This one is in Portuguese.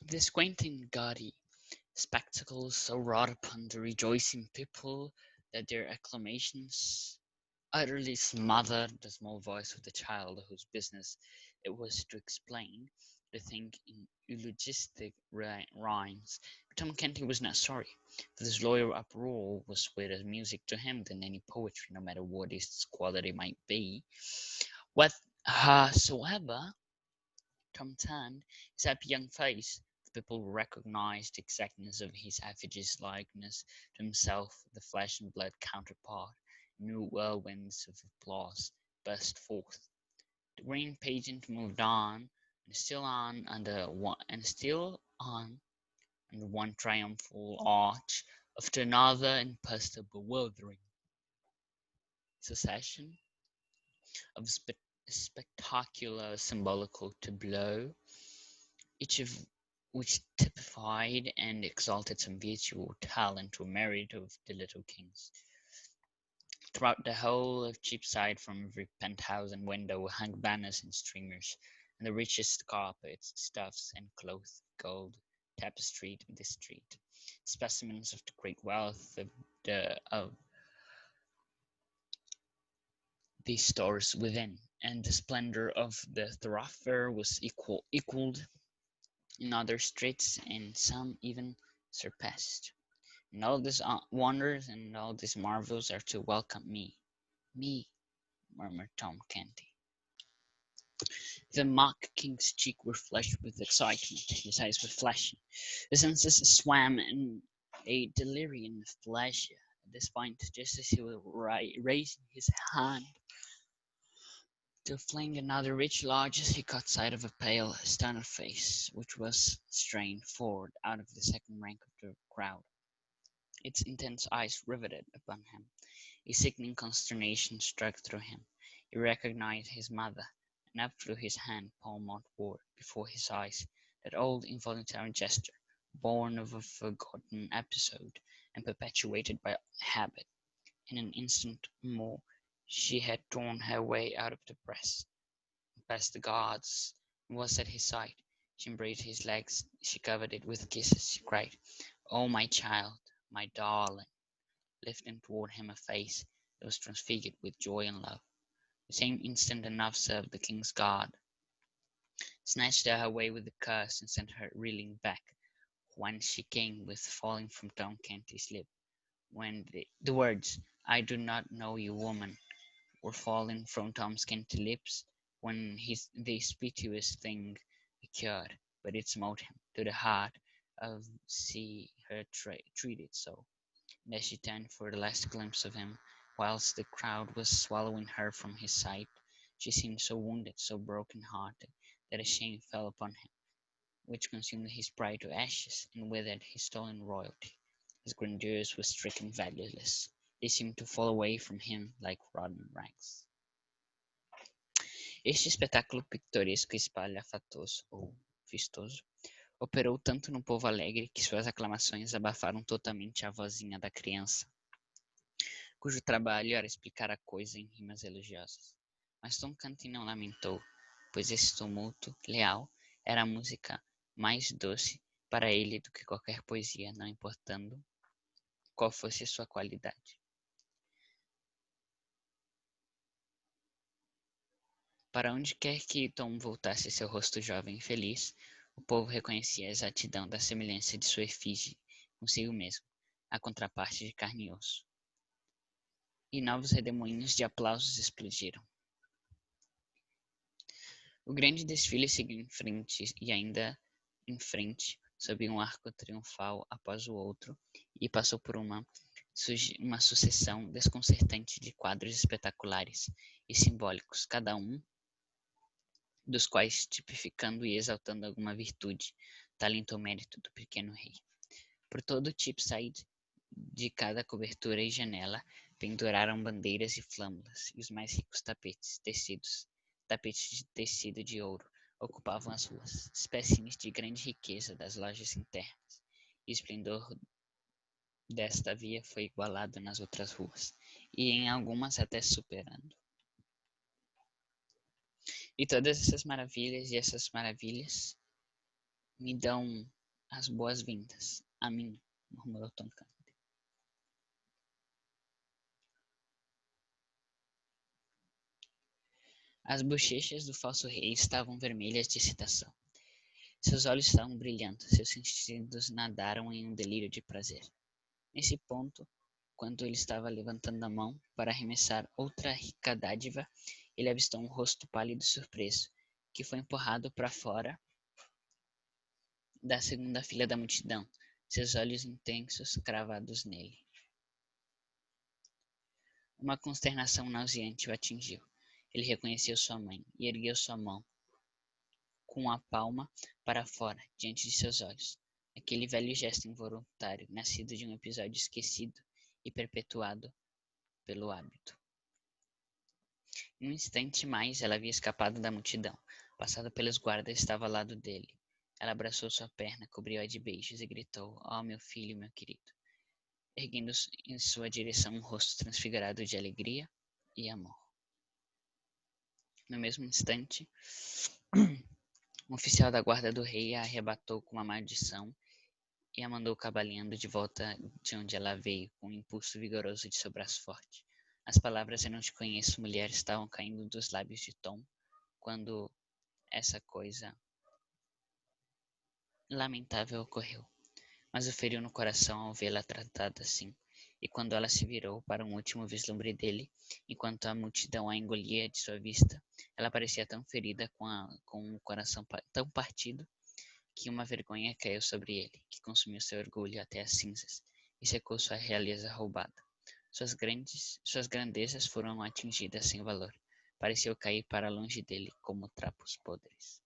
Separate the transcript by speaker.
Speaker 1: The squinting gaudy spectacles so wrought upon the rejoicing people that their acclamations utterly smothered the small voice of the child whose business it was to explain the thing in eulogistic rhymes. But Tom Canty was not sorry, for this loyal uproar was sweet as music to him than any poetry, no matter what its quality might be. Whatsoever Tom turned his happy young face, the people recognized the exactness of his effigy's likeness to himself, the flesh and blood counterpart. New whirlwinds of applause burst forth. The green pageant moved on, and still on under one triumphal arch after another in past a bewildering succession of spectacular symbolical tableaux, each of which typified and exalted some virtue or talent or merit of the little kings. Throughout the whole of Cheapside, from every penthouse and window, hung banners and streamers, and the richest carpets, stuffs, and cloth, gold, tapestried the street, specimens of the great wealth of the stores within, and the splendor of the thoroughfare was equalled in other streets, and some even surpassed. And all these wonders and all these marvels are to welcome me. Me, murmured Tom Canty. The mock king's cheeks were flushed with excitement, his eyes were flashing, his senses swam in a delirium of pleasure. At this point, just as he was raising his hand to fling another rich largesse, he caught sight of a pale, stern face, which was strained forward out of the second rank of the crowd, its intense eyes riveted upon him. A sickening consternation struck through him. He recognized his mother, and up flew his hand palm outward before his eyes, that old involuntary gesture, born of a forgotten episode, and perpetuated by habit. In an instant more she had torn her way out of the press, and past the guards, and was at his side. She embraced his legs, she covered it with kisses, she cried, "Oh, my child, my darling!" lifting toward him a face that was transfigured with joy and love. The same instant enough served the king's guard, snatched her away with a curse, and sent her reeling back, whence she came with falling from Tom Canty's lip, when the words, "I do not know you, woman," were falling from Tom Canty's lips, when the piteous thing occurred, but it smote him to the heart of see her treated so. And as she turned for the last glimpse of him, whilst the crowd was swallowing her from his sight, she seemed so wounded, so broken-hearted, that a shame fell upon him, which consumed his pride to ashes, and withered his stolen royalty. His grandeurs were stricken valueless. They seemed to fall away from him like rotten rags. Este espetáculo pitoresco e espalhafatoso, ou vistoso, operou tanto no povo alegre que suas aclamações abafaram totalmente a vozinha da criança, cujo trabalho era explicar a coisa em rimas elogiosas. Mas Tom Canty não lamentou, pois esse tumulto leal era a música mais doce para ele do que qualquer poesia, não importando qual fosse a sua qualidade. Para onde quer que Tom voltasse seu rosto jovem e feliz, o povo reconhecia a exatidão da semelhança de sua efígie consigo mesmo, a contraparte de carne e osso. E novos redemoinhos de aplausos explodiram. O grande desfile seguiu em frente e ainda em frente, sob um arco triunfal após o outro, e passou por uma sucessão desconcertante de quadros espetaculares e simbólicos, cada um dos quais tipificando e exaltando alguma virtude, talento ou mérito do pequeno rei. Por todo Cheapside, de cada cobertura e janela, penduraram bandeiras e flâmulas, e os mais ricos tapetes de tecido de ouro, ocupavam as ruas, espécimes de grande riqueza das lojas internas, e o esplendor desta via foi igualado nas outras ruas, e em algumas até superando. E todas essas maravilhas me dão as boas-vindas. A mim, murmurou Tonkan. As bochechas do falso rei estavam vermelhas de excitação. Seus olhos estavam brilhando, seus sentidos nadaram em um delírio de prazer. Nesse ponto, quando ele estava levantando a mão para arremessar outra rica dádiva, ele avistou um rosto pálido e surpreso, que foi empurrado para fora da segunda fila da multidão, seus olhos intensos cravados nele. Uma consternação nauseante o atingiu. Ele reconheceu sua mãe e ergueu sua mão, com a palma para fora, diante de seus olhos. Aquele velho gesto involuntário, nascido de um episódio esquecido e perpetuado pelo hábito. Em um instante mais, ela havia escapado da multidão. Passado pelos guardas, estava ao lado dele. Ela abraçou sua perna, cobriu-a de beijos e gritou: "Oh, meu filho, meu querido!", erguendo em sua direção um rosto transfigurado de alegria e amor. No mesmo instante, um oficial da guarda do rei a arrebatou com uma maldição e a mandou cambaleando de volta de onde ela veio, com um impulso vigoroso de seu braço forte. As palavras "eu não te conheço, mulher" estavam caindo dos lábios de Tom, quando essa coisa lamentável ocorreu. Mas o feriu no coração ao vê-la tratada assim, e quando ela se virou para um último vislumbre dele, enquanto a multidão a engolia de sua vista, ela parecia tão ferida, com o coração tão partido, que uma vergonha caiu sobre ele, que consumiu seu orgulho até as cinzas, e secou sua realeza roubada. Suas grandezas foram atingidas sem valor. Pareceu cair para longe dele como trapos podres.